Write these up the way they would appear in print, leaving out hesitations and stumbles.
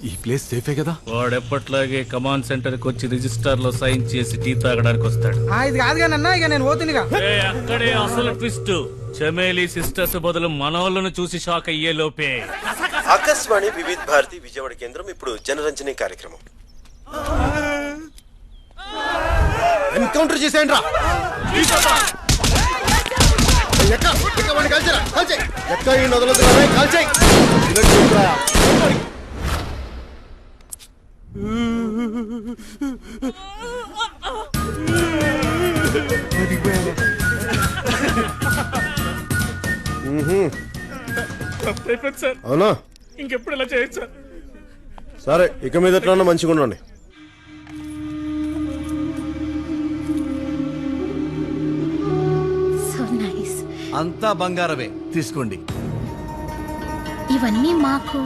ఈ ప్లేస్ సేఫే కదా? వాడెప్పట్లాగే command centre కి వచ్చి రిజిస్టర్ లో సైన్ చేసి టీ తాగడానికి వస్తాడు. ఇది కాదు కానీ అన్న, ఇక నేను పోతుందిగా. అక్కడే అసలు ట్విస్ట్. చమేలి సిస్టర్స్ బదులు మనోళ్ళను చూసి షాక్ అయ్యే లోపే. ఆకాశవాణి వివిధ భారతి విజయవాడ కేంద్రం ఇప్పుడు జనరంజని కార్యక్రమం. ఎన్కౌంటర్ చేసేయండి రా. అవునా? ఇంకెప్పుడు ఇలా చేయొచ్చు సార్? సరే, ఇక మీద ఎట్లా మంచిగా ఉండండి. అంతా బంగారమే, తీసుకోండి. ఇవన్నీ మాకు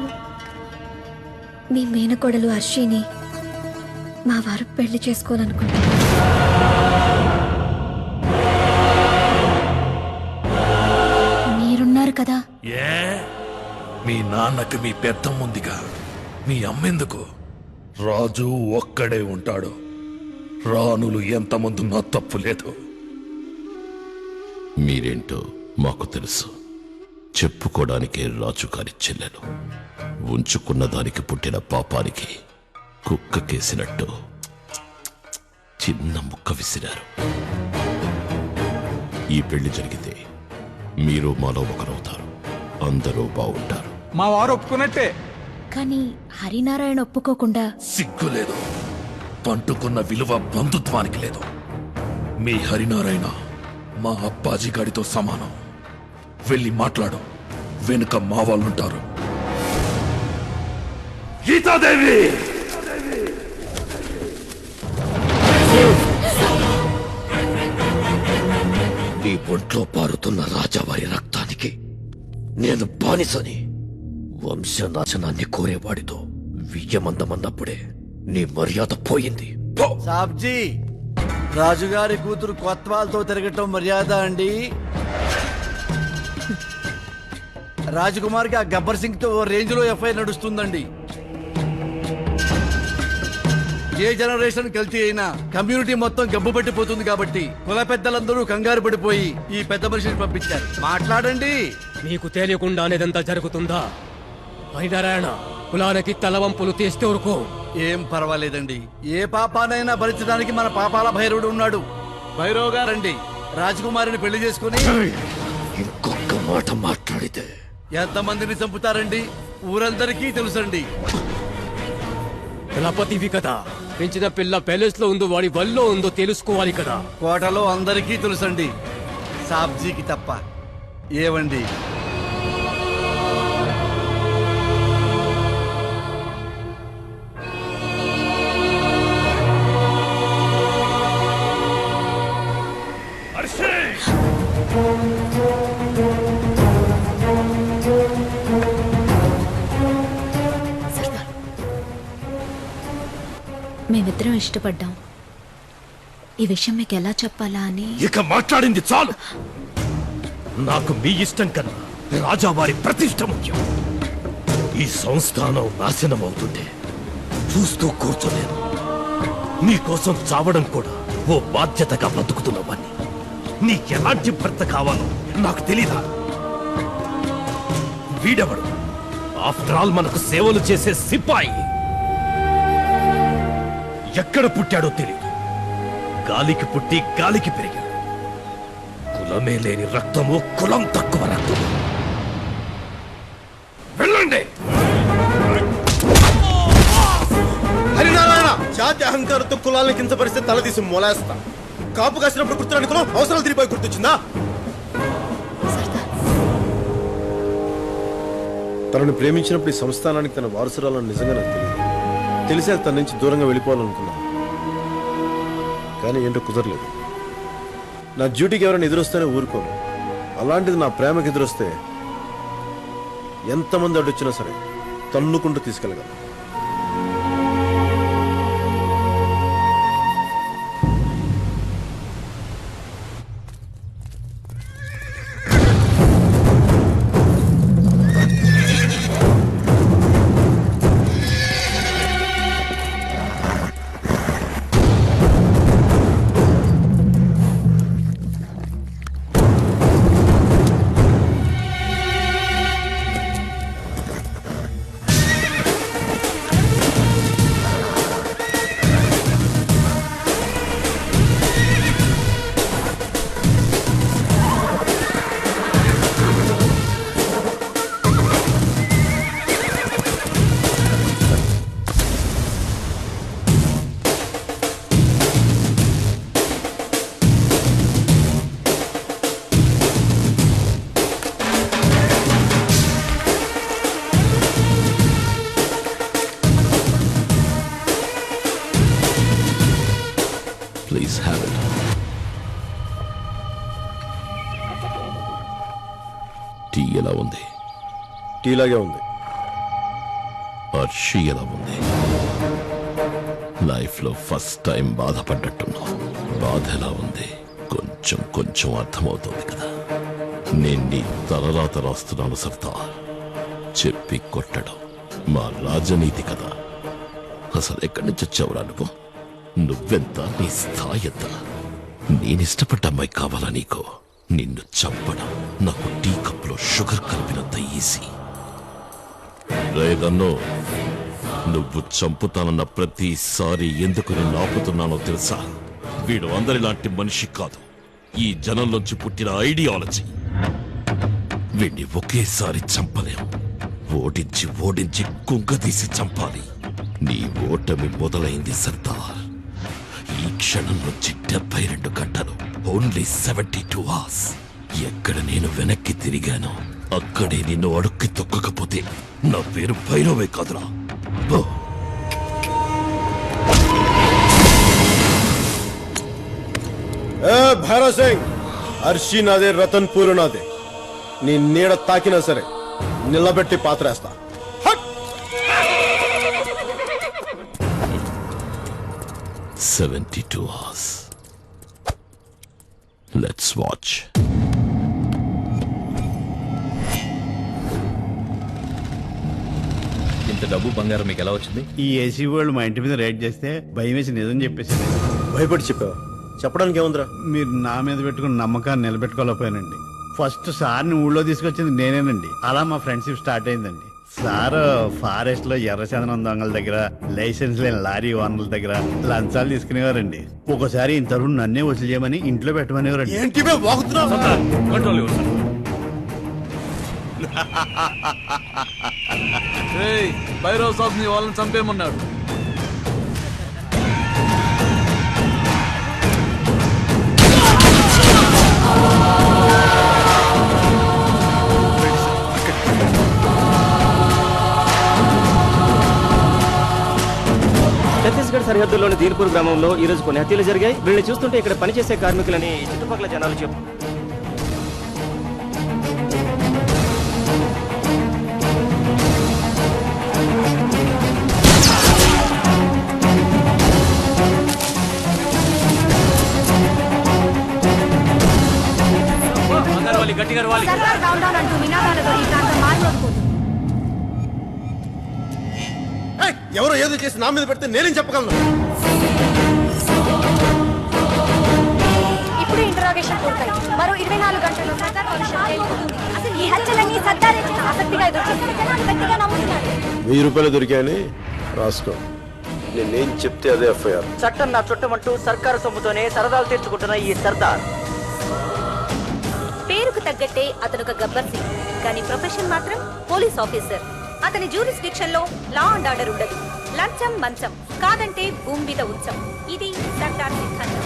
మీ మేనకోడలు హర్షిని మా వారు పెళ్లి చేసుకోవాలనుకుంటున్నారు. మీరున్నారు కదా. ఏ మీ నాన్నకి మీ పెద్దమ్ముందిగా, మీ అమ్మెందుకు? రాజు ఒక్కడే ఉంటాడు. రాణులు ఎంతమందున్నా తప్పు లేదు. మీరేంటో మాకు తెలుసు. చెప్పుకోవడానికే రాజుగారి చెల్లెలు. ఉంచుకున్న దానికి పుట్టిన పాపానికి కుక్కకేసినట్టు చిన్న ముక్క విసిరారు. ఈ పెళ్లి జరిగితే మీరు మాలో ఒకరవుతారు. అందరూ బాగుంటారు. మా వారు ఒప్పుకున్నట్టే. కానీ హరినారాయణ ఒప్పుకోకుండా. సిగ్గులేదు. పంటుకున్న విలువ బంధుత్వానికి లేదు. మీ హరినారాయణ మా అప్పాజీ గాడితో సమానం. వెళ్ళి మాట్లాడు. వెనుక మా వాళ్ళుంటారు. గీతాదేవి, నీ ఒంట్లో పారుతున్న రాజావారి రక్తానికి నేను బానిసని. వంశనాశనాన్ని కోరేవాడితో వియ్యమందమన్నప్పుడే నీ మర్యాద పోయింది. సాబ్జీ, రాజుగారి కూతురు కొత్వాల్తో తిరగటం మర్యాద అండి? రాజకుమార్కి ఆ గబ్బర్ సింగ్ తో రేంజ్ లో ఎఫ్ఐఆర్ నడుస్తుందండి. ఏ జనరేషన్ కల్తీ అయినా కమ్యూనిటీ మొత్తం గబ్బు పట్టిపోతుంది కాబట్టి కుల పెద్దలందరూ కంగారు పడిపోయి ఈ పెద్ద మనిషిని పంపించారు. మాట్లాడండి. మీకు తెలియకుండానేదంతా జరుగుతుందా? హరినారాయణ కులానికి తలవంపులు తీస్తే ఊరుకో. ఏం పర్వాలేదండి. ఏ పాపానైనా భరించడానికి మన పాపాల భైరవుడు ఉన్నాడు. భైరవ్ గారండి రాజకుమారిని పెళ్లి చేసుకుని ఇంకొక మాట మాట్లాడితే ఎంతమందిని చంపుతారండి ఊరందరికీ తెలుసండి. కులపతివి కదా, పెంచిన పిల్ల ప్యాలెస్ లో ఉందో వాడి వల్లో ఉందో తెలుసుకోవాలి కదా. కోటలో అందరికీ తెలుసండి, సాబ్జీకి తప్ప. ఏవండి, మేమిద్దరం ఇష్టపడ్డాం. ఈ విషయం మీకు ఎలా చెప్పాలా అని. ఇక మాట్లాడింది చాలు. నాకు మీ ఇష్టం కన్నా రాజావారి ప్రతిష్ట ముఖ్యం. ఈ సంస్థానం నాశనం అవుతుంటే చూస్తూ కూర్చోలేను. నీకోసం చావడం కూడా ఓ బాధ్యతగా బతుకుతున్నవాణ్ణి. నీకెలాంటి భర్త కావాలో నాకు తెలీదా? వీడెవడు? ఆఫ్టర్ ఆల్ మనకు సేవలు చేసే సిపాయి. ఎక్కడ పుట్టాడో తెలీదు. గాలికి పుట్టి గాలికి పెరిగాడు. కులమే లేని రక్తము, కులం తక్కువ రక్తము. వెళ్ళండి. హరినారాయణ, జాతి అహంకారంతో కులాలను కించపరిస్తే తలదీసి మొలేస్తా. కాపు కాసినప్పుడు గుర్తురాని కులం అవసరాలు తిరిగిపోయి గుర్తొచ్చిందా? తనని ప్రేమించినప్పుడు ఈ సంస్థానానికి తన వారసురాలను నిజంగా నాకు తెలియదు. తెలిసే తన నుంచి దూరంగా వెళ్ళిపోవాలనుకున్నాను. కానీ ఏంటో కుదరలేదు. నా డ్యూటీకి ఎవరైనా ఎదురొస్తేనే ఊరుకోను. అలాంటిది నా ప్రేమకి ఎదురొస్తే ఎంతమంది అడ్డొచ్చినా సరే తన్నుకుంటూ తీసుకెళ్ళగలను. Please have it. టీ ఎలా ఉంది? టీలాగే ఉంది. అర్షి ఎలా ఉంది? లైఫ్ లో ఫస్ట్ టైం బాధపడ్డట్టున్నావు. బాధ ఎలా ఉంది? కొంచెం కొంచెం అర్థమవుతుంది కదా. నేను నీ తలరాత రాస్తున్నాను సర్దార్. చెప్పి కొట్టడం మా రాజనీతి కదా. అసలు ఎక్కడి నుంచి వచ్చావురా నువ్వు? నువ్వెంత, నీ స్థాయి ఎంత? నేనిష్టపడ్డ అమ్మాయి కావాలా నీకు? నిన్ను చంపడం నాకు టీ కప్పులో షుగర్ కలిపినంత ఈజీ. రేదన్నో, నువ్వు చంపుతానన్న ప్రతిసారి ఎందుకు నేను ఆపుతున్నానో తెలుసా? వీడు అందరిలాంటి మనిషి కాదు. ఈ జనంలోంచి పుట్టిన ఐడియాలజీ. వీడిని ఒకేసారి చంపలేం. ఓడించి ఓడించి కుంగదీసి చంపాలి. నీ ఓటమి మొదలైంది సర్దార్. ఈ క్షణం నుంచి 72 గంటలు, ఓన్లీ 72 hours. ఎక్కడ నేను వెనక్కి తిరిగానో అక్కడే నిన్ను అడుక్కి తొక్కకపోతే నా పేరు భైరవే కాదురా. పో. భైరవ్ సింగ్, అర్షి నాదే, రతన్పూర్ నాదే. నీ నీడ తాకినా సరే నిలబెట్టి పాత్రేస్తా. 72 hours. Let's watch. ఇంత డబ్బు బంగారం మీకు ఎలా వచ్చింది? ఈ ఏసీ వాళ్ళు మా ఇంటి మీద రేట్ చేస్తే భయం వేసి నిజం చెప్పేసి భయపడి చెప్పావా? చెప్పడానికి ఏముందిరా? మీరు నా మీద పెట్టుకున్న నమ్మకాన్ని నిలబెట్టుకోలేకపోయానండి. ఫస్ట్ సార్ని ఊళ్ళో తీసుకొచ్చింది నేనేనండి. అలా మా ఫ్రెండ్షిప్ స్టార్ట్ అయిందండి. సార్ ఫారెస్ట్ లో ఎర్రచందనం దొంగల దగ్గర, లైసెన్స్ లేని లారీ ఓనర్ల దగ్గర లంచాలు తీసుకునేవారండి. ఒకసారి ఇంతవరకు నన్నే వసూలు చేయమని ఇంట్లో పెట్టమనేవారండి. ఏంటి వాగుతున్నావు? కంట్రోల్ ఇవ్వండి సార్. భైరవ్ సాబ్ ని వాళ్ళని చంపేమన్నాడు. ఛత్తీస్గఢ్ సరిహద్దుల్లోని దీర్పూర్ గ్రామంలో ఈ రోజు కొన్ని హత్యలు జరిగాయి. వీళ్ళని చూస్తుంటే ఇక్కడ పనిచేసే కార్మికులని చుట్టుపక్కల జనాలు చెప్పు. గట్టిగా రవాలి. ఎవరో ఏదో చేసి నా మీద పెడితే నేనేం చెప్పగలను? ఇప్పుడు ఇంటరాగేషన్ పూర్తయింది. మరో 24 గంటల్లో సర్దార్ భవిష్యత్తు తేలిపోతుంది. అసలు ఈ హత్యలన్నీ సర్దారే చేసిన ఆసక్తిగా ఎదుర్కొంటున్న జనాలు గట్టిగా నమ్ముతున్నారు. 1000 రూపాయలు దొరికాయని రాసుకో. నేనేం చెప్తే అదే ఎఫ్ఐఆర్. చట్టం నా చుట్టమంటూ సర్కారు సొమ్ముతోనే సరదాలు తీర్చుకుంటున్న ఈ సర్దార్. పేరుకు తగ్గట్టే అతను ఒక గబ్బర్ సింగ్, కానీ ప్రొఫెషన్ మాత్రం పోలీస్ ఆఫీసర్. అతని జ్యూరిస్డిక్షన్ లో లా అండ్ ఆర్డర్ ఉండదు. లంచం మంచం కాదంటే భూమి మీద ఉంచం. ఇది సర్దార్ సిద్ధాంతం.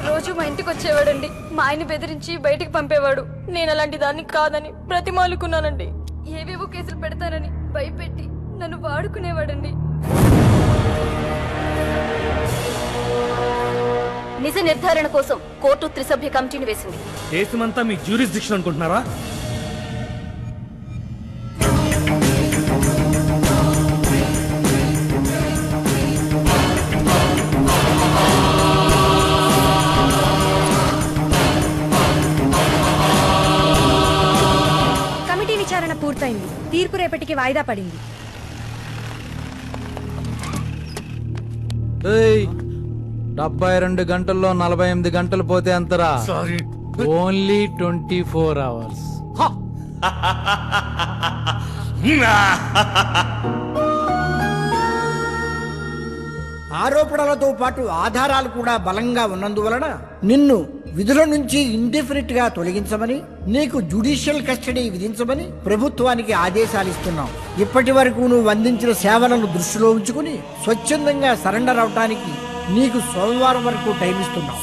రోజు మా ఇంటికి వచ్చేవాడండి. మా ఆయన బెదిరించి బయటికి పంపేవాడు. నేను అలాంటి దాన్ని కాదని బ్రతిమాలుకున్నానండి. ఏవేవో కేసులు పెడతానని భయపెట్టి నన్ను వాడుకునేవాడండి. నిజ నిర్ధారణ కోసం కోర్టు 3 సభ్య కమిటీని వేసింది. దేశమంతా మీ జ్యూరిస్డిక్షన్ అనుకుంటున్నారా? కమిటీ విచారణ పూర్తయింది. తీర్పు రేపటికి వాయిదా పడింది. 72 గంటల్లో 48 గంటలు పోతే అంతరా? సారీ. Only 24 hours. ఆరోపణలతో పాటు ఆధారాలు కూడా బలంగా ఉన్నందువలన నిన్ను విధుల నుంచి ఇండెఫినిట్ గా తొలగించమని, నీకు జ్యుడిషియల్ కస్టడీ విధించమని ప్రభుత్వానికి ఆదేశాలు ఇస్తున్నాం. ఇప్పటి వరకు నువ్వు అందించిన సేవలను దృష్టిలో ఉంచుకుని స్వచ్ఛందంగా సరెండర్ అవటానికి నీకు సోమవారం వరకు టైం ఇస్తున్నాం.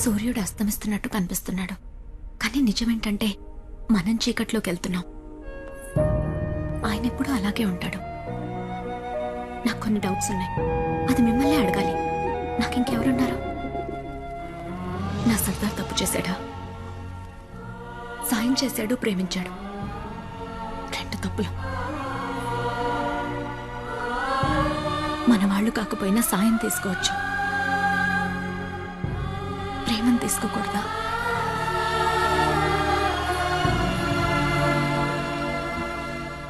సూర్యుడు అస్తమిస్తున్నట్టు కనిపిస్తున్నాడు, కానీ నిజమేంటంటే మనం చీకట్లోకి వెళ్తున్నాం. ఆయన ఎప్పుడు అలాగే ఉంటాడు. నాకు కొన్ని డౌట్స్ ఉన్నాయి. అది మిమ్మల్నే అడగాలి. నాకు ఇంకెవరున్నారు? నా సర్దార్ తప్పు చేశాడా? సాయం చేశాడు, ప్రేమించాడు. 2 తప్పులు. మన వాళ్ళు కాకపోయినా సాయం తీసుకోవచ్చు, ప్రేమను తీసుకోకూడదా?